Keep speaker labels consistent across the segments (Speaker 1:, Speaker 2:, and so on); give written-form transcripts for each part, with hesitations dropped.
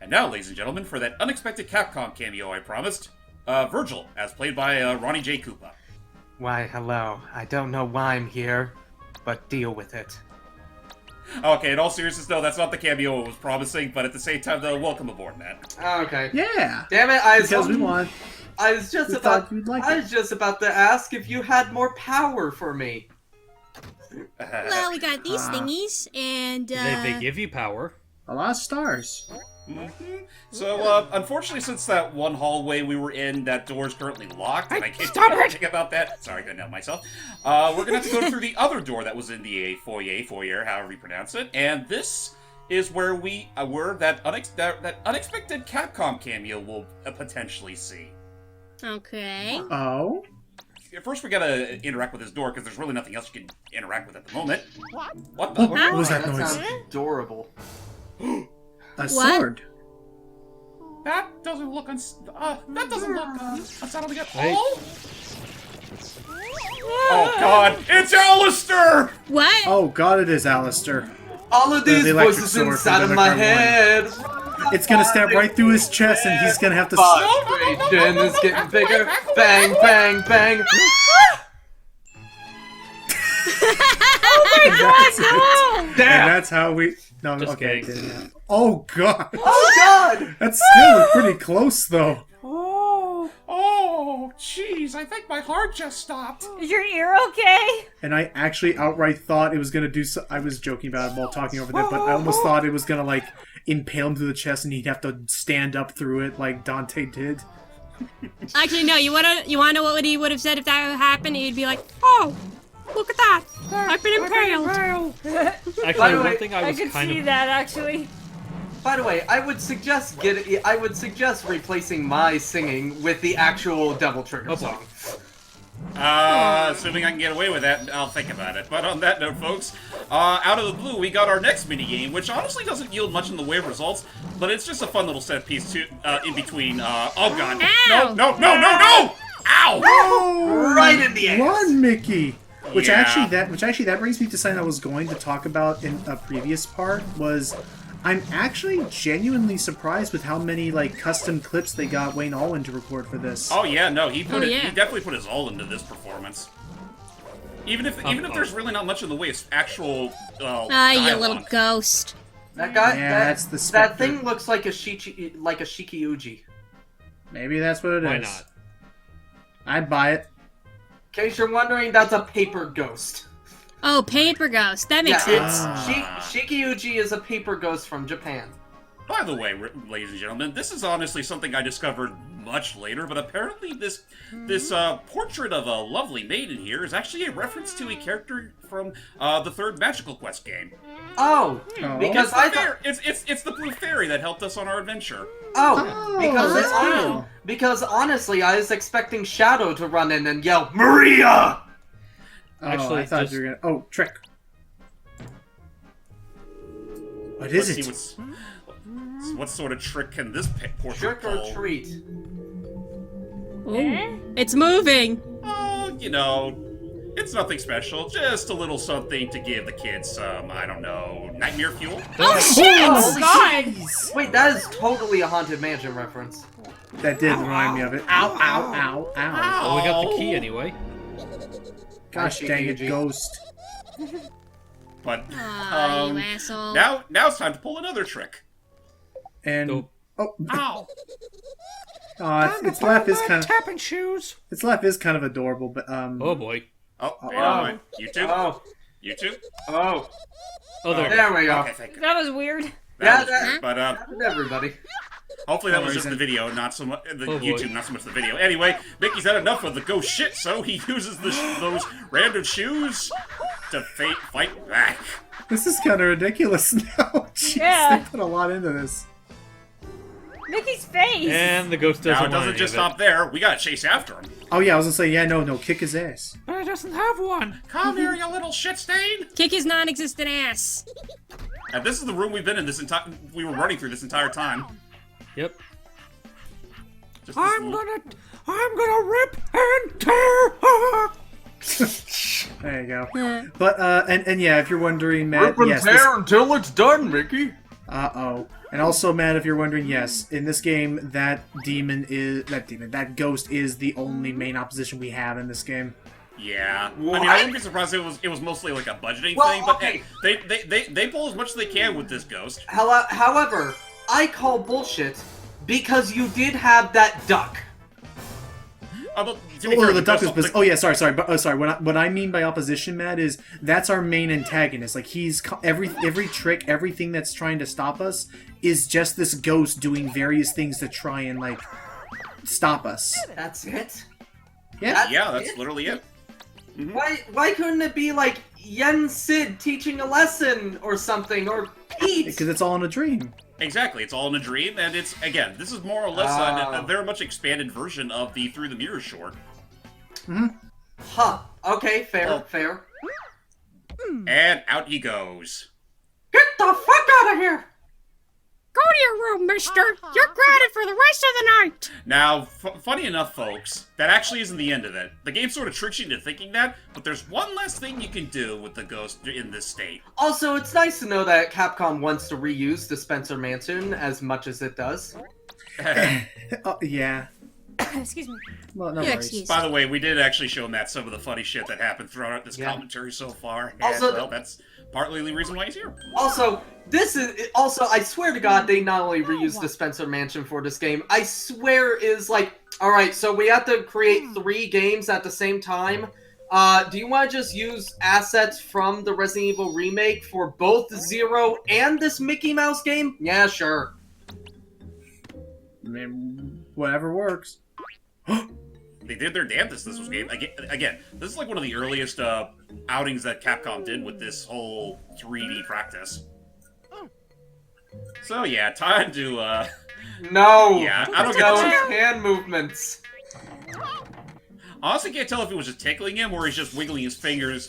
Speaker 1: And now, ladies and gentlemen, for that unexpected Capcom cameo I promised, Virgil, as played by Ronnie J. Koopa.
Speaker 2: Why, hello. I don't know why I'm here, but deal with it.
Speaker 1: Okay, in all seriousness, no, that's not the cameo I was promising, but at the same time, though, welcome aboard, Matt.
Speaker 2: Okay.
Speaker 3: Yeah.
Speaker 2: Damn it,
Speaker 3: Because we want.
Speaker 2: I was just
Speaker 3: We
Speaker 2: about
Speaker 3: thought you'd like
Speaker 2: I
Speaker 3: it.
Speaker 2: was just about to ask if you had more power for me.
Speaker 4: Well, we got these thingies, and,
Speaker 5: They give you power.
Speaker 3: A lot of stars.
Speaker 1: So, unfortunately, since that one hallway we were in, that door is currently locked, and I can't do
Speaker 5: Stop
Speaker 1: anything about that. Sorry, I couldn't help myself. We're gonna have to go through the other door that was in the foyer, however you pronounce it, and this is where that unexpected Capcom cameo will potentially see.
Speaker 4: okay.
Speaker 3: Oh?
Speaker 1: First, we gotta interact with this door, because there's really nothing else you can interact with at the moment. What the?
Speaker 3: What was that
Speaker 2: That
Speaker 3: noise?
Speaker 2: sounds adorable.
Speaker 3: A sword.
Speaker 1: That doesn't look unsettling at
Speaker 5: Hey.
Speaker 1: all. Oh God, it's Alistair!
Speaker 4: What?
Speaker 3: Oh god, it is Alistair.
Speaker 2: All of these
Speaker 3: The electric
Speaker 2: voices
Speaker 3: sword
Speaker 2: inside
Speaker 3: from
Speaker 2: of my
Speaker 3: Democrat
Speaker 2: head.
Speaker 3: It's gonna stab right through his chest and he's gonna have to...
Speaker 2: Vibration is getting bigger. Bang, bang, bang.
Speaker 3: And
Speaker 2: Damn.
Speaker 3: that's how we... No,
Speaker 5: Just
Speaker 3: okay.
Speaker 5: kidding.
Speaker 3: it didn't happen. Oh god!
Speaker 2: Oh God.
Speaker 3: That's still pretty close though.
Speaker 1: Oh, jeez, I think my heart just stopped.
Speaker 6: Is your ear okay?
Speaker 3: And I actually outright thought it was gonna do so... I was joking about it while talking over that, but I almost thought it was gonna, like, impale him through the chest and he'd have to stand up through it like Dante did.
Speaker 4: Actually, no, you wanna know what he would have said if that happened? He'd be like, oh, look at that. I've been impaled.
Speaker 5: Actually,
Speaker 2: By the
Speaker 5: one
Speaker 2: way,
Speaker 5: thing I
Speaker 6: I
Speaker 5: was
Speaker 6: could
Speaker 5: kind
Speaker 6: see
Speaker 5: of...
Speaker 6: that actually.
Speaker 2: By the way, I would suggest replacing my singing with the actual Devil Trigger
Speaker 5: boy.
Speaker 2: song.
Speaker 1: Assuming I can get away with that, I'll think about it. But on that note, folks, out of the blue, we got our next minigame, which honestly doesn't yield much in the way of results, but it's just a fun little set piece to, in between, oh god.
Speaker 4: Ow!
Speaker 1: No! Ow!
Speaker 2: Right in the ass.
Speaker 3: Run, Mickey! Which
Speaker 1: Yeah.
Speaker 3: actually that brings me to something I was going to talk about in a previous part was I'm actually genuinely surprised with how many like custom clips they got Wayne Allwyn to record for this.
Speaker 1: Oh yeah, no, he put
Speaker 4: Oh,
Speaker 1: it.
Speaker 4: yeah.
Speaker 1: He definitely put his all into this performance. Even if there's really not much in the way of actual
Speaker 4: You
Speaker 1: dialogue.
Speaker 4: little ghost.
Speaker 2: That guy.
Speaker 3: Yeah, that's the
Speaker 2: that
Speaker 3: Spectre.
Speaker 2: thing looks like a Shikiuji.
Speaker 3: Maybe that's what it is.
Speaker 5: Why not?
Speaker 3: I'd buy it.
Speaker 2: In case you're wondering, that's a paper ghost.
Speaker 4: Oh, paper ghost. That makes
Speaker 2: Yeah,
Speaker 4: sense.
Speaker 2: Shikiuji is a paper ghost from Japan.
Speaker 1: By the way, ladies and gentlemen, this is honestly something I discovered much later, but apparently this portrait of a lovely maiden here is actually a reference to a character from the third Magical Quest game.
Speaker 2: Oh,
Speaker 3: Oh.
Speaker 2: because
Speaker 1: It's the
Speaker 2: I thought.
Speaker 1: it's the blue fairy that helped us on our adventure.
Speaker 2: Oh, because
Speaker 3: that's
Speaker 2: it's
Speaker 3: cool.
Speaker 2: because honestly, I was expecting Shadow to run in and yell Maria.
Speaker 3: Oh,
Speaker 5: Actually,
Speaker 3: I thought
Speaker 5: just-
Speaker 3: you were gonna. Oh, trick. What is
Speaker 1: Let's
Speaker 3: it?
Speaker 1: see what sort of trick can this portrait
Speaker 2: Trick or
Speaker 1: pull?
Speaker 2: treat.
Speaker 4: Ooh, it's moving.
Speaker 1: Oh, you know, it's nothing special. Just a little something to give the kids some, I don't know, nightmare fuel.
Speaker 4: Oh, shit!
Speaker 2: Oh,
Speaker 6: God!
Speaker 2: Wait, that is totally a Haunted Mansion reference.
Speaker 3: That did remind me of it. Ow! Ow! Ow! Ow!
Speaker 5: Well, we got the key anyway.
Speaker 3: Gosh dang it, ghost!
Speaker 1: But
Speaker 4: Aw, you asshole.
Speaker 1: now it's time to pull another trick.
Speaker 3: And
Speaker 5: Nope.
Speaker 3: oh,
Speaker 5: Ow!
Speaker 3: its laugh is kind of
Speaker 5: tapping shoes.
Speaker 3: its laugh is kind of adorable, but
Speaker 5: Oh boy.
Speaker 1: Oh, wait. YouTube?
Speaker 2: Oh,
Speaker 1: YouTube?
Speaker 2: oh,
Speaker 5: Oh, there.
Speaker 2: there we go.
Speaker 1: Okay, thank you.
Speaker 6: That was weird.
Speaker 2: Yeah,
Speaker 1: Was
Speaker 2: that-
Speaker 1: weird, but
Speaker 2: happened to everybody.
Speaker 1: hopefully that
Speaker 3: No
Speaker 1: was
Speaker 3: worries,
Speaker 1: just the video, not so much the
Speaker 5: Oh, boy.
Speaker 1: YouTube, not so much the video. Anyway, Mickey's had enough of the ghost shit, so he uses those random shoes to fight back.
Speaker 3: this is kind of ridiculous now. Jeez,
Speaker 6: Yeah.
Speaker 3: they put a lot into this.
Speaker 6: Mickey's face!
Speaker 5: And the ghost doesn't
Speaker 1: Now it
Speaker 5: want
Speaker 1: doesn't
Speaker 5: any
Speaker 1: just
Speaker 5: of it.
Speaker 1: stop there. We gotta chase after him.
Speaker 3: Oh yeah, I was gonna say yeah, no, kick his ass.
Speaker 5: But it doesn't have one.
Speaker 1: Come here, you little shit stain!
Speaker 4: Kick his non-existent ass.
Speaker 1: And this is the room we've been in this entire. We were running through this entire time.
Speaker 5: Yep.
Speaker 1: Just this
Speaker 5: I'm
Speaker 1: little-
Speaker 5: gonna rip and tear.
Speaker 3: There you go. But and yeah, if you're wondering, Matt,
Speaker 2: Rip and
Speaker 3: yes,
Speaker 2: tear until it's done, Mickey.
Speaker 3: uh oh. And also, Matt, if you're wondering, yes, in this game, that ghost is the only main opposition we have in this game.
Speaker 1: Yeah. I
Speaker 2: What?
Speaker 1: mean, I wouldn't be surprised if it was mostly like a budgeting
Speaker 2: Well,
Speaker 1: thing, but
Speaker 2: okay.
Speaker 1: they pull as much as they can with this ghost.
Speaker 2: However, I call bullshit because you did have that duck.
Speaker 1: But to be
Speaker 3: Oh,
Speaker 1: fair,
Speaker 3: the duck is.
Speaker 1: ghost-
Speaker 3: Oh yeah, sorry. But sorry. What I mean by opposition, Matt, is that's our main antagonist. Like every trick, everything that's trying to stop us is just this ghost doing various things to try and like stop us.
Speaker 2: That's it.
Speaker 3: Yeah.
Speaker 1: Yeah, that's literally it.
Speaker 2: Why couldn't it be like Yen Sid teaching a lesson or something, or Pete?
Speaker 3: Because it's all in a dream.
Speaker 1: Exactly, it's all in a dream, and it's, again, this is more or less a very much expanded version of the Through the Mirror short.
Speaker 2: Huh. Okay, fair,
Speaker 1: Oh.
Speaker 2: fair.
Speaker 1: And out he goes.
Speaker 2: Get the fuck out of here!
Speaker 4: Go to your room, mister. You're grounded for the rest of the night.
Speaker 1: Now, funny enough, folks, that actually isn't the end of it. The game sort of tricks you into thinking that, but there's one last thing you can do with the ghost in this state.
Speaker 2: Also, it's nice to know that Capcom wants to reuse the Spencer Mansion as much as it does.
Speaker 3: Oh, yeah.
Speaker 6: Excuse me.
Speaker 3: Well, no
Speaker 4: Yeah,
Speaker 3: worries.
Speaker 4: excuse.
Speaker 1: By the way, we did actually show Matt some of the funny shit that happened throughout this
Speaker 2: Yeah.
Speaker 1: commentary so far. And,
Speaker 2: Also,
Speaker 1: well, that's partly the reason why he's here.
Speaker 2: Also, I swear to God, they not only reused the Spencer Mansion for this game, I swear is like, alright, so we have to create 3 games at the same time. Do you want to just use assets from the Resident Evil remake for both Zero and this Mickey Mouse game? Yeah, sure.
Speaker 3: I mean, whatever works.
Speaker 1: They did their damnedest this was game. Again, this is like one of the earliest outings that Capcom did with this whole 3D practice. So yeah, time to,
Speaker 2: No!
Speaker 1: Yeah, I don't get
Speaker 2: No
Speaker 1: the-
Speaker 2: hand movements.
Speaker 1: honestly can't tell if he was just tickling him or he's just wiggling his fingers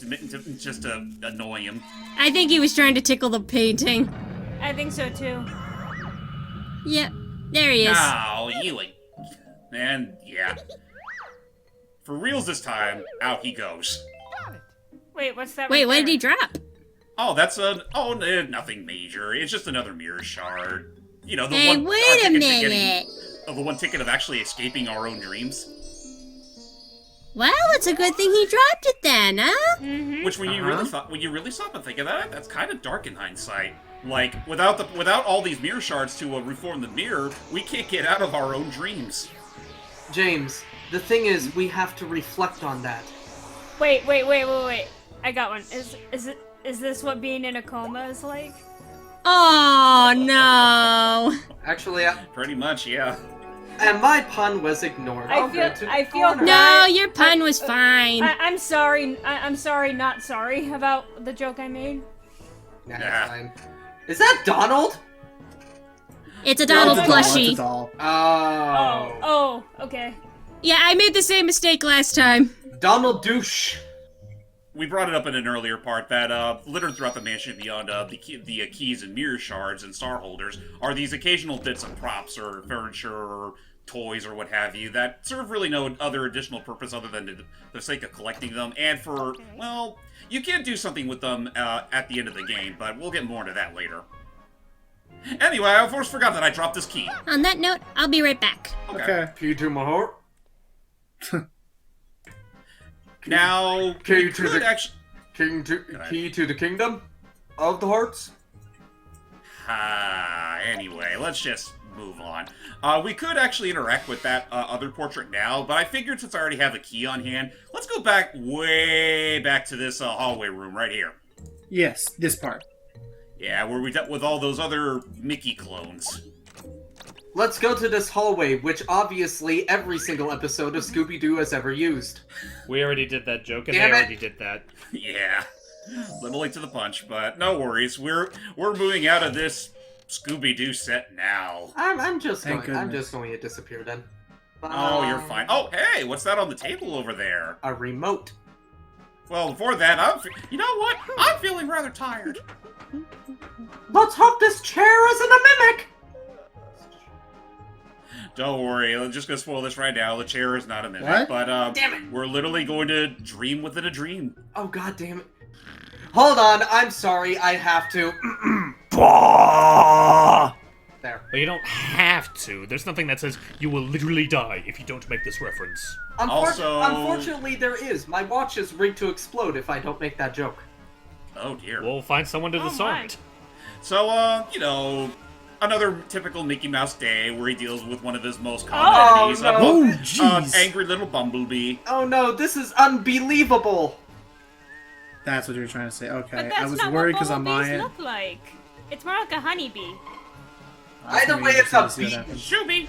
Speaker 1: just to annoy him.
Speaker 4: I think he was trying to tickle the painting.
Speaker 6: I think so too.
Speaker 4: Yep, there he is.
Speaker 1: Now, you ain't... And, yeah. For reals this time, out he goes.
Speaker 6: Wait, what's that?
Speaker 4: Wait,
Speaker 6: right
Speaker 4: what did
Speaker 6: there?
Speaker 4: he drop?
Speaker 1: Oh, that's nothing major. It's just another mirror shard. You know, the
Speaker 4: Hey,
Speaker 1: one...
Speaker 4: wait
Speaker 1: our
Speaker 4: a
Speaker 1: ticket to
Speaker 4: minute.
Speaker 1: getting- the one ticket of actually escaping our own dreams.
Speaker 4: Well, it's a good thing he dropped it then, huh?
Speaker 6: Mm-hmm.
Speaker 1: Which, when you really stop and think of that, that's kind of dark in hindsight. Like, without all these mirror shards to reform the mirror, we can't get out of our own dreams.
Speaker 2: James, the thing is, we have to reflect on that.
Speaker 6: Wait. I got one. Is this what being in a coma is like?
Speaker 4: Oh, no.
Speaker 2: Actually,
Speaker 1: Pretty much, yeah.
Speaker 2: and my pun was ignored.
Speaker 6: I
Speaker 2: I'll go
Speaker 6: feel-
Speaker 2: to the
Speaker 6: I feel
Speaker 2: corner.
Speaker 4: No, your pun was fine.
Speaker 6: I'm sorry. I'm sorry, not sorry about the joke I made.
Speaker 2: Nah,
Speaker 1: Yeah.
Speaker 2: fine. Is that Donald?
Speaker 4: It's a Donald
Speaker 3: It's a doll, it's a
Speaker 4: plushie.
Speaker 3: doll.
Speaker 6: Oh, okay.
Speaker 4: Yeah, I made the same mistake last time.
Speaker 2: Donald douche.
Speaker 1: We brought it up in an earlier part that littered throughout the mansion beyond the keys and mirror shards and star holders are these occasional bits of props or furniture or toys or what have you that serve really no other additional purpose other than the sake of collecting them and for, well, you can do something with them at the end of the game, but we'll get more into that later. Anyway, I of course forgot that I dropped this key.
Speaker 4: On that note, I'll be right back.
Speaker 3: Okay.
Speaker 2: Key to my heart.
Speaker 1: Now,
Speaker 2: Key
Speaker 1: we
Speaker 2: to
Speaker 1: could
Speaker 2: the-
Speaker 1: actually...
Speaker 2: Key to the kingdom of the hearts.
Speaker 1: Anyway, let's just move on. We could actually interact with that other portrait now, but I figured since I already have a key on hand, let's go back way back to this hallway room right here.
Speaker 3: Yes, this part.
Speaker 1: Yeah, where we dealt with all those other Mickey clones.
Speaker 2: Let's go to this hallway, which obviously every single episode of Scooby-Doo has ever used.
Speaker 5: We already did that joke, and
Speaker 2: Damn
Speaker 5: they
Speaker 2: it.
Speaker 5: already did that.
Speaker 1: Yeah, little late to the punch, but no worries. We're moving out of this Scooby-Doo set now.
Speaker 2: I'm just
Speaker 3: Thank
Speaker 2: going. I'm
Speaker 3: goodness.
Speaker 2: just going to disappear then.
Speaker 1: Oh, you're
Speaker 2: Bye.
Speaker 1: fine. Oh, hey, what's that on the table over there?
Speaker 2: A remote.
Speaker 1: Well, before that, you know what? I'm feeling rather tired.
Speaker 2: Let's hope this chair isn't a mimic.
Speaker 1: Don't worry, I'm just gonna spoil this right now. The chair is not a mimic,
Speaker 3: What?
Speaker 1: but
Speaker 2: Damn it.
Speaker 1: we're literally going to dream within a dream.
Speaker 2: Oh god damn it. Hold on, I'm sorry, I have to.
Speaker 5: But you don't have to. There's nothing that says you will literally die if you don't make this reference.
Speaker 1: Also-
Speaker 2: Unfortunately, there is. My watch is rigged to explode if I don't make that joke.
Speaker 1: Oh dear.
Speaker 5: We'll find someone to disarm
Speaker 6: my.
Speaker 5: it.
Speaker 1: So, you know, another typical Mickey Mouse day where he deals with one of his most
Speaker 2: Oh,
Speaker 1: common enemies.
Speaker 2: no.
Speaker 3: Oh, jeez.
Speaker 1: Angry little bumblebee.
Speaker 2: Oh no, this is unbelievable!
Speaker 3: That's what you were trying to say. Okay,
Speaker 6: But
Speaker 3: I
Speaker 6: that's
Speaker 3: was
Speaker 6: not
Speaker 3: worried
Speaker 6: what
Speaker 3: because on my
Speaker 6: bumblebees
Speaker 3: end.
Speaker 6: look like. It's more like a honeybee.
Speaker 2: Either way, it's a
Speaker 3: See what
Speaker 2: bee.
Speaker 3: happens.
Speaker 1: Shooby!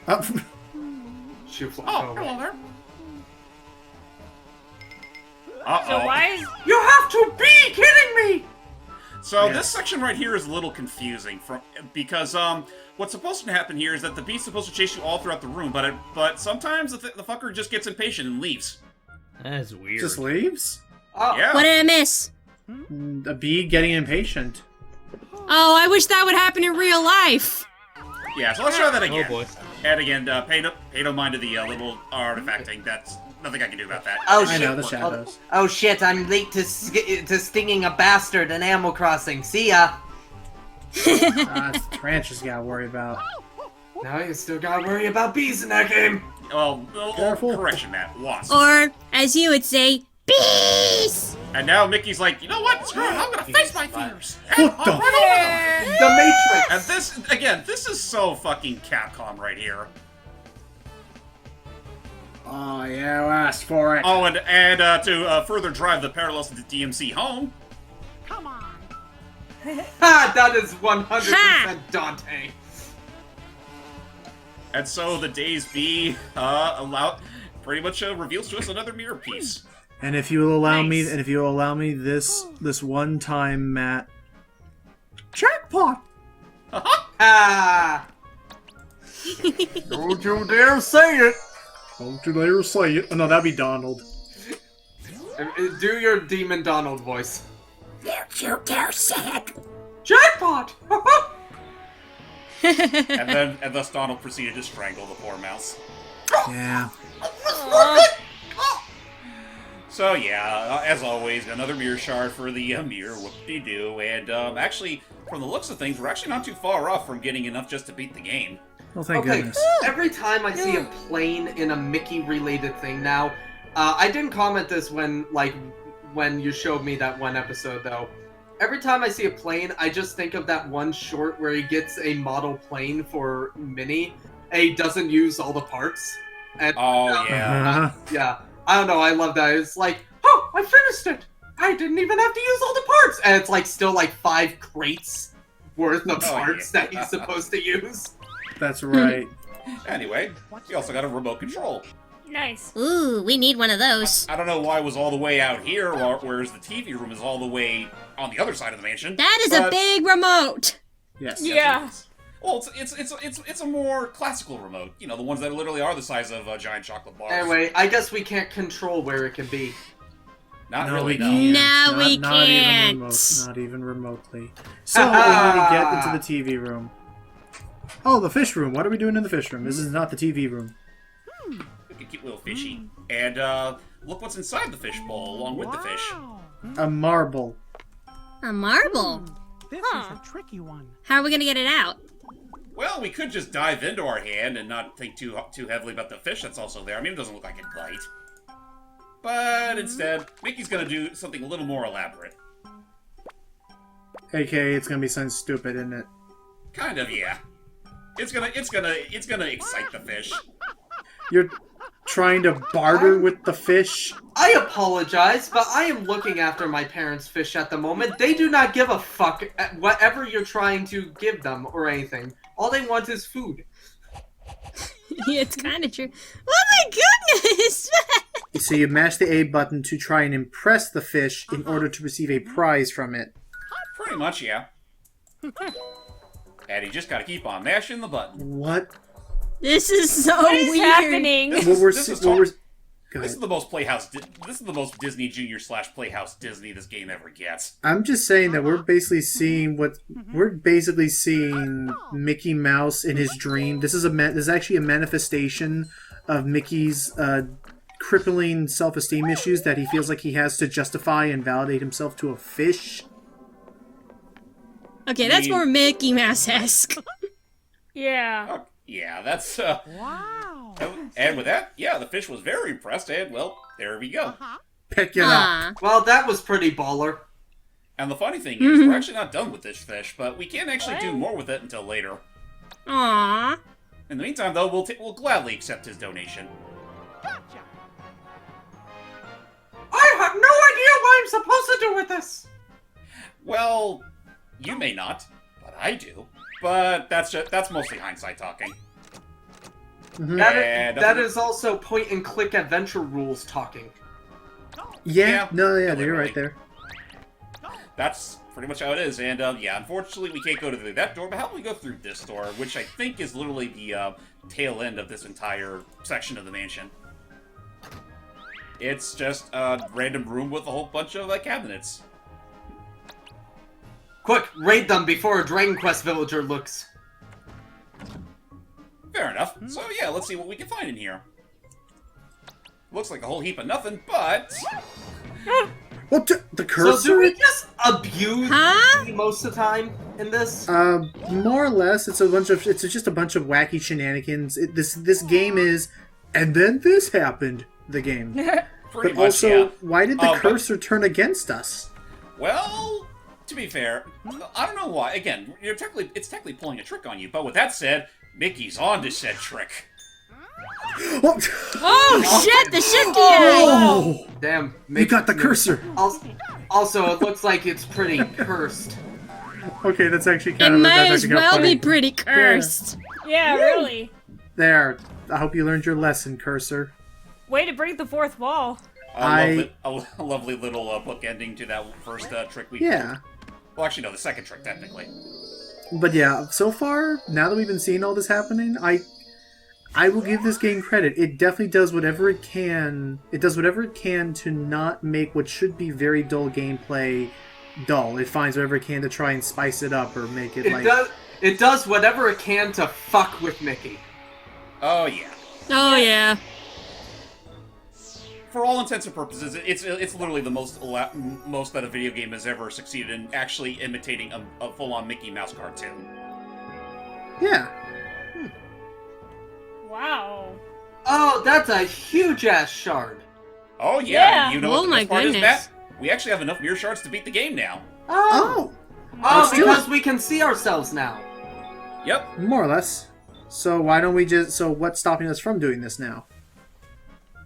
Speaker 3: Oh,
Speaker 2: Shoot,
Speaker 1: Oh, hello there. Uh-oh.
Speaker 6: So why is
Speaker 2: You have to be kidding me!
Speaker 1: So
Speaker 3: Yes.
Speaker 1: this section right here is a little confusing because what's supposed to happen here is that the bee's supposed to chase you all throughout the room, but sometimes the fucker just gets impatient and leaves.
Speaker 5: That's weird.
Speaker 3: just leaves?
Speaker 2: Oh,
Speaker 1: Yeah.
Speaker 4: What did I miss?
Speaker 3: A bee getting impatient.
Speaker 4: Oh, I wish that would happen in real life.
Speaker 1: Yeah, so let's try that again.
Speaker 5: Oh boy.
Speaker 1: And again, pay no mind to the little artifacting. That's nothing I can do about that.
Speaker 2: Oh,
Speaker 3: I
Speaker 2: shit.
Speaker 3: know, the shadows.
Speaker 2: Oh shit, I'm late to stinging a bastard in Animal Crossing. See ya!
Speaker 3: It's Tarantulas you gotta worry about.
Speaker 2: Now you still gotta worry about bees in that game!
Speaker 1: Well,
Speaker 3: Careful.
Speaker 1: correction, Matt. Wasps.
Speaker 4: Or, as you would say, bees.
Speaker 1: And now Mickey's like, you know what? Screw it. I'm gonna face my fears.
Speaker 3: What the
Speaker 1: I'll run over them.
Speaker 2: The Matrix!
Speaker 1: And this, again, this is so fucking Capcom right here.
Speaker 3: Oh, yeah, I asked for it.
Speaker 1: Oh, and to further drive the parallels to the DMC home,
Speaker 2: Ha! That is 100%
Speaker 4: Ha!
Speaker 2: Dante.
Speaker 1: and so the Days B pretty much reveals to us another mirror piece.
Speaker 3: And if you will allow me,
Speaker 6: Nice.
Speaker 3: this one time, Matt. Jackpot!
Speaker 2: Ah! Don't you dare say it!
Speaker 3: Don't you dare say it. Oh, no, that'd be Donald.
Speaker 2: Do your Demon Donald voice.
Speaker 4: Don't you dare say it.
Speaker 2: Jackpot!
Speaker 1: And thus Donald proceeded to strangle the poor mouse.
Speaker 3: Yeah.
Speaker 1: So yeah, as always, another mirror shard for the mirror whoop-de-doo, and actually, from the looks of things, we're actually not too far off from getting enough just to beat the game.
Speaker 3: Well, thank
Speaker 2: Okay,
Speaker 3: goodness.
Speaker 2: every time I see a plane in a Mickey-related thing now, I didn't comment this when you showed me that one episode, though. Every time I see a plane, I just think of that one short where he gets a model plane for Minnie, and he doesn't use all the parts. And,
Speaker 1: Oh yeah.
Speaker 3: Uh-huh.
Speaker 2: yeah, I don't know, I love that. It's like, oh, I finished it! I didn't even have to use all the parts! And it's like still like 5 crates worth of
Speaker 1: Oh,
Speaker 2: parts
Speaker 1: yeah.
Speaker 2: that he's supposed to use.
Speaker 3: That's right.
Speaker 1: Anyway, we also got a remote control.
Speaker 6: nice?
Speaker 4: Ooh, we need one of those.
Speaker 1: I don't know why it was all the way out here, whereas the TV room is all the way on the other side of the mansion.
Speaker 4: That is a
Speaker 1: but-
Speaker 4: big remote.
Speaker 3: Yes.
Speaker 6: Yeah.
Speaker 1: Well, it's a more classical remote. You know, the ones that literally are the size of giant chocolate bars.
Speaker 2: Anyway, I guess we can't control where it can be.
Speaker 1: not
Speaker 3: No,
Speaker 1: really.
Speaker 3: we
Speaker 1: No.
Speaker 3: can't.
Speaker 4: No, we
Speaker 3: not
Speaker 4: can't.
Speaker 3: Even not even remotely. So, we're going to get into the TV room. Oh, the fish room. What are we doing in the fish room? This is not the TV room.
Speaker 1: We can keep a little fishy. And look what's inside the fish bowl, along with the fish.
Speaker 3: A marble.
Speaker 4: A marble.
Speaker 7: This
Speaker 6: Huh.
Speaker 7: is a tricky one.
Speaker 4: How are we gonna get it out?
Speaker 1: Well, we could just dive into our hand and not think too heavily about the fish that's also there. I mean, it doesn't look like a bite. But instead, Mickey's gonna do something a little more elaborate.
Speaker 3: AKA, it's going to be something stupid, isn't it?
Speaker 1: Kind of, yeah. It's gonna excite the fish.
Speaker 3: You're trying to barter with the fish?
Speaker 2: I apologize, but I am looking after my parents' fish at the moment. They do not give a fuck at whatever you're trying to give them or anything. All they want is food.
Speaker 4: Yeah, it's kind of true. Oh my goodness!
Speaker 3: So you mash the A button to try and impress the fish in order to receive a prize from it.
Speaker 1: Pretty much, yeah. And you just gotta keep on mashing the button.
Speaker 3: What?
Speaker 4: This is so
Speaker 6: What is
Speaker 4: weird.
Speaker 6: happening?
Speaker 3: What we're,
Speaker 1: This is
Speaker 3: what we're, go
Speaker 1: This is
Speaker 3: ahead.
Speaker 1: the most This is the most Disney Junior / Playhouse Disney this game ever gets.
Speaker 3: I'm just saying that we're basically seeing Mickey Mouse in his dream. This is actually a manifestation of Mickey's crippling self-esteem issues that he feels like he has to justify and validate himself to a fish.
Speaker 4: Okay, that's
Speaker 1: mean-
Speaker 4: more Mickey Mouse-esque.
Speaker 6: Yeah.
Speaker 1: Oh, yeah, that's wow. And with that, yeah, the fish was very impressed, and well, there we go.
Speaker 3: Pick it up.
Speaker 4: Aw.
Speaker 2: Well, that was pretty baller.
Speaker 1: And the funny thing is, we're actually not done with this fish, but we can't actually do
Speaker 6: What?
Speaker 1: more with it until later.
Speaker 4: Aw.
Speaker 1: In the meantime, though, we'll gladly accept his donation.
Speaker 2: I have no idea what I'm supposed to do with this.
Speaker 1: Well, you may not, but I do. But that's mostly hindsight talking.
Speaker 3: Mhm.
Speaker 2: That is also point-and-click adventure rules talking.
Speaker 3: Yeah, no, yeah, you're
Speaker 1: literally.
Speaker 3: right there.
Speaker 1: That's pretty much how it is. And yeah, unfortunately, we can't go to that door. But how do we go through this door, which I think is literally the tail end of this entire section of the mansion? It's just a random room with a whole bunch of cabinets.
Speaker 2: Quick, raid them before a Dragon Quest villager looks.
Speaker 1: Fair enough. So yeah, let's see what we can find in here. Looks like a whole heap of nothing, but
Speaker 3: What the
Speaker 2: So
Speaker 3: cursor?
Speaker 2: do we just abuse
Speaker 4: Huh?
Speaker 2: me most of the time in this?
Speaker 3: More or less, it's just a bunch of wacky shenanigans. This game is, and then this happened. The game,
Speaker 1: pretty
Speaker 3: but
Speaker 1: much,
Speaker 3: also,
Speaker 1: yeah.
Speaker 3: why did the
Speaker 1: But-
Speaker 3: cursor turn against us?
Speaker 1: Well, to be fair, I don't know why. Again, it's technically pulling a trick on you. But with that said, Mickey's on to said trick.
Speaker 3: Oh,
Speaker 4: Oh shit! The shifty eye.
Speaker 3: oh!
Speaker 2: Damn.
Speaker 3: You got the cursor.
Speaker 2: Also, it looks like it's pretty cursed.
Speaker 3: Okay, that's actually
Speaker 4: It
Speaker 3: kind of.
Speaker 4: might
Speaker 3: that's
Speaker 4: as
Speaker 3: actually kinda
Speaker 4: well
Speaker 3: funny.
Speaker 4: be pretty cursed.
Speaker 6: Yeah, really.
Speaker 3: There. I hope you learned your lesson, cursor.
Speaker 6: Way to break the fourth wall.
Speaker 1: A lovely little book ending to that first trick we.
Speaker 3: Yeah.
Speaker 1: Well, actually, no, the second trick technically.
Speaker 3: But yeah, so far, now that we've been seeing all this happening, I will give this game credit. It definitely does whatever it can. It does whatever it can to not make what should be very dull gameplay dull. It finds whatever it can to try and spice it up or make it like.
Speaker 2: It does whatever it can to fuck with Mickey.
Speaker 1: Oh yeah.
Speaker 4: Oh yeah.
Speaker 1: For all intents and purposes, it's literally the most that a video game has ever succeeded in actually imitating a full-on Mickey Mouse cartoon.
Speaker 3: Yeah.
Speaker 6: Wow.
Speaker 2: Oh, that's a huge ass shard.
Speaker 1: Oh yeah,
Speaker 6: Yeah.
Speaker 1: and you know
Speaker 4: Oh
Speaker 1: what the
Speaker 4: my
Speaker 1: best part is,
Speaker 4: goodness.
Speaker 1: Matt? We actually have enough mirror shards to beat the game now.
Speaker 3: Oh,
Speaker 2: Oh,
Speaker 3: Let's do
Speaker 2: because
Speaker 3: it.
Speaker 2: we can see ourselves now.
Speaker 1: Yep.
Speaker 3: more or less. So why don't we just? So what's stopping us from doing this now?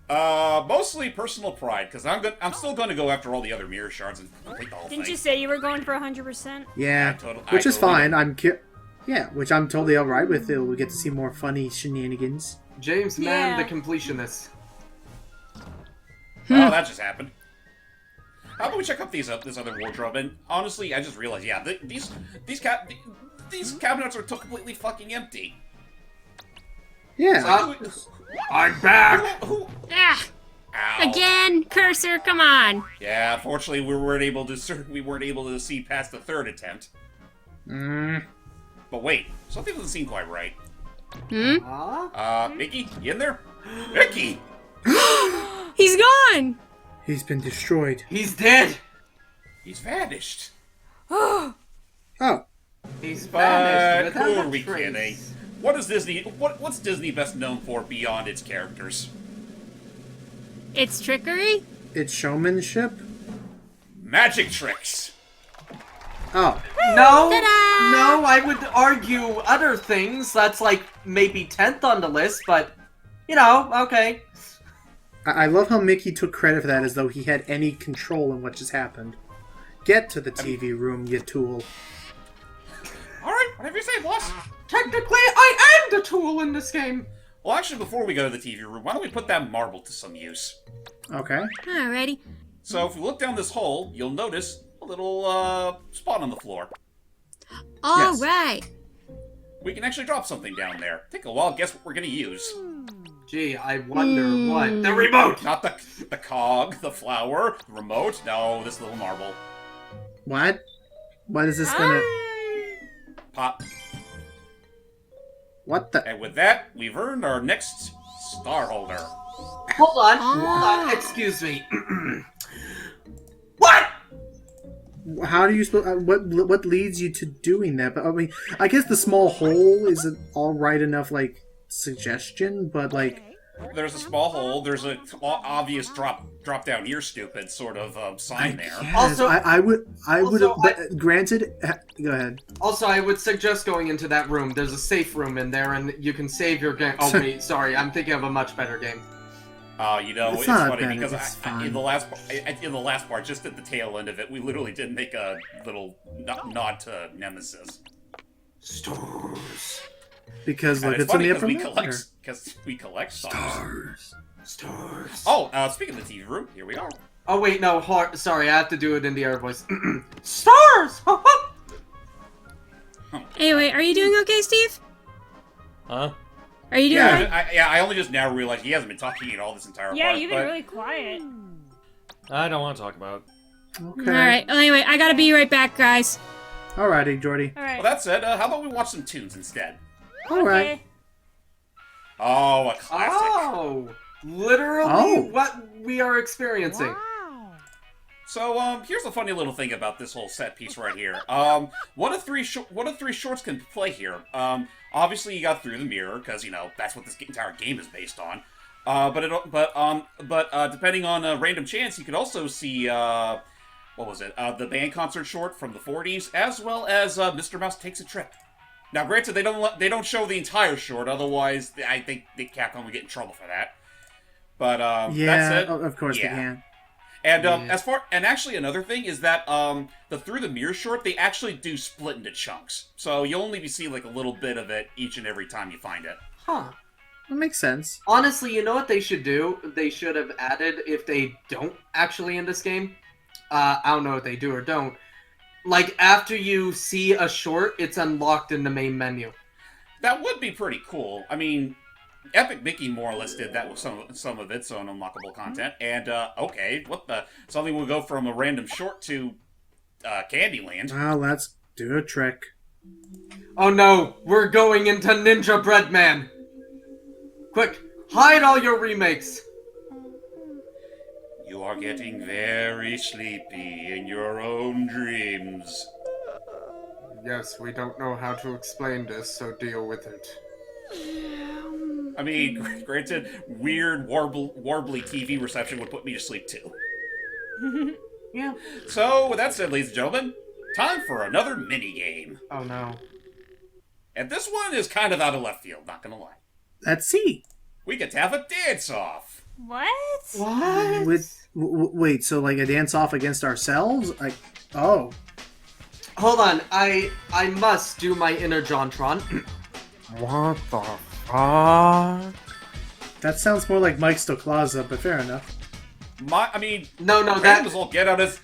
Speaker 1: Mostly personal pride, because I'm still going to go after all the other mirror shards and complete the whole
Speaker 6: Didn't
Speaker 1: thing.
Speaker 6: you say you were going for 100%?
Speaker 3: Yeah,
Speaker 1: I
Speaker 3: which is
Speaker 1: totally
Speaker 3: fine. Yeah, which I'm totally alright with. We get to see more funny shenanigans.
Speaker 2: James
Speaker 6: Yeah.
Speaker 2: Mann, the completionist.
Speaker 1: Oh, that just happened. How about we check out this other wardrobe? And honestly, I just realized, yeah, these cabinets are completely fucking empty.
Speaker 3: Yeah.
Speaker 2: I'm back.
Speaker 1: Who?
Speaker 4: Ah,
Speaker 1: Ow.
Speaker 4: again, cursor. Come on.
Speaker 1: Yeah, unfortunately, we weren't able to see past the third attempt. But wait, something doesn't seem quite right.
Speaker 2: Huh?
Speaker 1: Mickey, you in there? Mickey!
Speaker 4: He's gone.
Speaker 3: He's been destroyed.
Speaker 2: He's dead.
Speaker 1: He's vanished.
Speaker 3: Oh.
Speaker 2: He's
Speaker 1: But
Speaker 2: vanished
Speaker 1: who
Speaker 2: without
Speaker 1: are
Speaker 2: a
Speaker 1: we
Speaker 2: trace.
Speaker 1: kidding? What is Disney? What's Disney best known for beyond its characters?
Speaker 4: It's trickery.
Speaker 3: It's showmanship.
Speaker 1: Magic tricks.
Speaker 3: Oh.
Speaker 2: No,
Speaker 4: Ta-da!
Speaker 2: no, I would argue other things. That's like maybe 10th on the list, but you know, okay.
Speaker 3: I love how Mickey took credit for that as though he had any control in what just happened. Get to the TV room, you tool.
Speaker 1: All right, whatever you say, boss.
Speaker 2: Technically, I am the tool in this game.
Speaker 1: Well, actually, before we go to the TV room, why don't we put that marble to some use?
Speaker 3: Okay.
Speaker 4: Alrighty.
Speaker 1: So if we look down this hole, you'll notice a little spot on the floor.
Speaker 4: All
Speaker 3: Yes.
Speaker 4: right.
Speaker 1: We can actually drop something down there. Take a while, guess what we're gonna use.
Speaker 2: Gee, I wonder what. The remote!
Speaker 1: Not the cog, the flower, the remote. No, this little marble.
Speaker 3: What? What is this gonna...
Speaker 1: Pop.
Speaker 3: What the...
Speaker 1: And with that, we've earned our next star holder.
Speaker 2: Hold on,
Speaker 4: Ah.
Speaker 2: excuse me. What?
Speaker 3: how do you what leads you to doing that? But I mean, I guess the small hole is an all right enough like suggestion, but like
Speaker 1: There's a small hole. There's a obvious drop down ear stupid sort of sign there.
Speaker 3: yes,
Speaker 2: Also-
Speaker 3: I would
Speaker 2: also,
Speaker 3: but granted, go ahead.
Speaker 2: Also, I would suggest going into that room. There's a safe room in there, and you can save your game. Oh wait, sorry, I'm thinking of a much better game.
Speaker 1: You know,
Speaker 3: It's
Speaker 1: it's
Speaker 3: not
Speaker 1: funny
Speaker 3: bad,
Speaker 1: because
Speaker 3: it's fine.
Speaker 1: in the last part, just at the tail end of it, we literally did make a little nod to Nemesis.
Speaker 2: Stars.
Speaker 3: Because
Speaker 1: And
Speaker 3: look,
Speaker 1: it's
Speaker 3: it's in
Speaker 1: funny
Speaker 3: the
Speaker 1: because
Speaker 3: upper
Speaker 1: we collect stars.
Speaker 2: Stars.
Speaker 1: Oh, speaking of the TV room, here we are.
Speaker 2: Oh wait, no. Sorry, I have to do it in the other voice. Stars.
Speaker 4: Anyway, are you doing okay, Steve?
Speaker 5: Huh?
Speaker 4: Are you doing
Speaker 3: Yeah.
Speaker 4: okay?
Speaker 1: I only just now realized he hasn't been talking at all this entire
Speaker 6: Yeah,
Speaker 1: part.
Speaker 6: you've been
Speaker 1: but
Speaker 6: really quiet.
Speaker 5: I don't want to talk about it.
Speaker 3: Okay.
Speaker 4: All right. Well, anyway, I gotta be right back, guys.
Speaker 3: Alrighty, Jordy.
Speaker 6: All right.
Speaker 1: Well, that said, how about we watch some tunes instead?
Speaker 3: Alright.
Speaker 6: Okay.
Speaker 1: Oh, a classic.
Speaker 2: Oh, literally
Speaker 3: Oh.
Speaker 2: what we are experiencing.
Speaker 1: So, here's a funny little thing about this whole set piece right here. One of three shorts can play here. Obviously you got Through the Mirror, because, you know, that's what this entire game is based on. But depending on random chance, you could also see, what was it? The band concert short from the 40s, as well as, Mr. Mouse Takes a Trip. Now, granted, they don't show the entire short, otherwise, I think the Capcom would get in trouble for that. But,
Speaker 3: Yeah,
Speaker 1: that's it.
Speaker 3: of course
Speaker 1: Yeah.
Speaker 3: they can.
Speaker 1: And
Speaker 2: Yeah.
Speaker 1: and actually another thing is that the Through the Mirror short, they actually do split into chunks, so you'll only be seeing like a little bit of it each and every time you find it.
Speaker 2: Huh.
Speaker 3: That makes sense.
Speaker 2: Honestly, you know what they should do? They should have added, if they don't actually in this game, I don't know if they do or don't, like after you see a short, it's unlocked in the main menu.
Speaker 1: That would be pretty cool. I mean, Epic Mickey more or less did that with some of its own unlockable content. And okay, what the? Something will go from a random short to Candyland.
Speaker 3: Well, let's do a trick.
Speaker 2: Oh no, we're going into Ninja Breadman! Quick, hide all your remakes!
Speaker 1: You are getting very sleepy in your own dreams.
Speaker 2: Yes, we don't know how to explain this, so deal with it.
Speaker 1: I mean, granted, weird warbly TV reception would put me to sleep too.
Speaker 2: Yeah.
Speaker 1: So, with that said, ladies and gentlemen, time for another mini-game.
Speaker 2: Oh no.
Speaker 1: And this one is kind of out of left field, not gonna lie.
Speaker 3: Let's see.
Speaker 1: We get to have a dance-off.
Speaker 6: What?
Speaker 2: What?
Speaker 3: Wait, so like a dance off against ourselves? Oh.
Speaker 2: Hold on, I must do my inner JonTron.
Speaker 7: What the fuck?
Speaker 3: That sounds more like Mike Stoklaza, but fair enough.
Speaker 1: I mean,
Speaker 2: No,
Speaker 1: random
Speaker 2: that
Speaker 1: as all get out as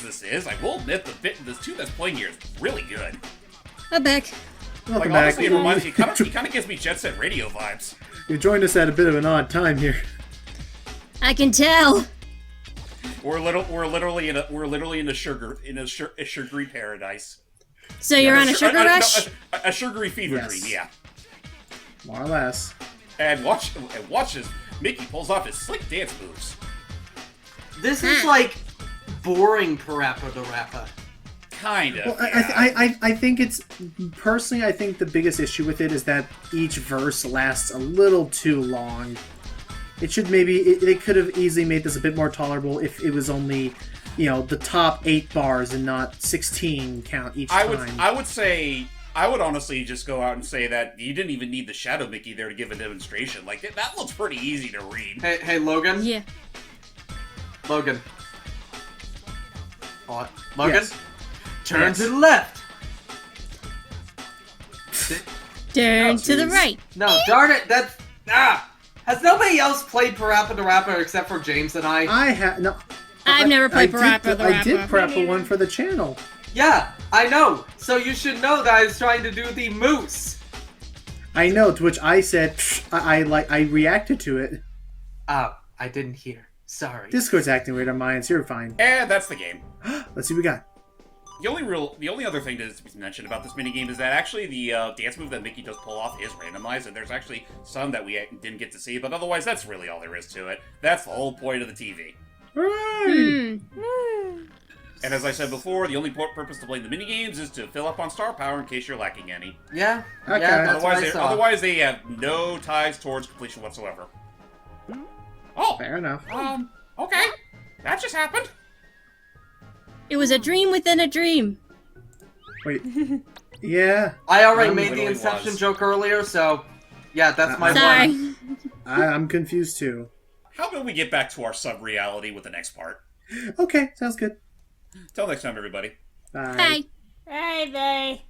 Speaker 1: this is, I will admit this tune that's playing here is really good.
Speaker 4: I'm back.
Speaker 3: Welcome
Speaker 1: Like,
Speaker 3: back.
Speaker 1: honestly, it reminds me, he kind of gives me Jet Set Radio vibes.
Speaker 3: You joined us at a bit of an odd time here.
Speaker 4: I can tell.
Speaker 1: We're literally in a sugary paradise.
Speaker 4: So you're on a sugar rush?
Speaker 1: A sugary fever
Speaker 3: Yes.
Speaker 1: dream, yeah.
Speaker 3: More or less.
Speaker 1: And watch as Mickey pulls off his slick dance moves.
Speaker 2: this is like boring Parappa the Rappa.
Speaker 1: Kind of.
Speaker 3: Well,
Speaker 1: yeah.
Speaker 3: I think it's personally. I think the biggest issue with it is that each verse lasts a little too long. It should they could have easily made this a bit more tolerable if it was only, the top 8 bars and not 16 count each time.
Speaker 1: I would honestly just go out and say that you didn't even need the Shadow Mickey there to give a demonstration. Like, that looks pretty easy to read.
Speaker 2: Hey, Logan?
Speaker 4: Yeah.
Speaker 2: Logan. What? Logan?
Speaker 3: Yes.
Speaker 2: Turn
Speaker 3: Yes.
Speaker 2: to the left!
Speaker 4: Turn
Speaker 1: Oh,
Speaker 4: to the
Speaker 3: jeez.
Speaker 4: right.
Speaker 2: No, darn it, that's... Has nobody else played Parappa the Rappa except for James and I?
Speaker 3: I have no.
Speaker 4: I've never played Parappa the
Speaker 3: I did
Speaker 4: Rappa.
Speaker 3: Parappa one for the channel.
Speaker 2: Yeah, I know. So you should know that I was trying to do the moose.
Speaker 3: I know. To which I said, I reacted to it.
Speaker 2: Oh, I didn't hear. Sorry.
Speaker 3: Discord's acting weird on mine, so you're fine.
Speaker 1: And that's the game.
Speaker 3: Let's see what we got.
Speaker 1: The only other thing to mention about this minigame is that actually the dance move that Mickey does pull off is randomized, and there's actually some that we didn't get to see, but otherwise that's really all there is to it. That's the whole point of the TV.
Speaker 3: Hooray!
Speaker 1: And as I said before, the only purpose to playing the minigames is to fill up on star power in case you're lacking any.
Speaker 2: Yeah,
Speaker 3: Okay.
Speaker 2: yeah, that's what I saw.
Speaker 1: Otherwise, they have no ties towards completion whatsoever. Oh,
Speaker 3: Fair enough.
Speaker 1: okay. That just happened.
Speaker 4: It was a dream within a dream.
Speaker 3: Wait. Yeah.
Speaker 2: I already made the
Speaker 1: literally
Speaker 2: Inception
Speaker 1: was.
Speaker 2: joke earlier, so yeah, that's my one.
Speaker 4: Sorry.
Speaker 3: I'm confused too.
Speaker 1: How about we get back to our sub-reality with the next part?
Speaker 3: Okay, sounds good.
Speaker 1: Till next time, everybody.
Speaker 3: Bye.
Speaker 4: Bye.
Speaker 6: Hey, they.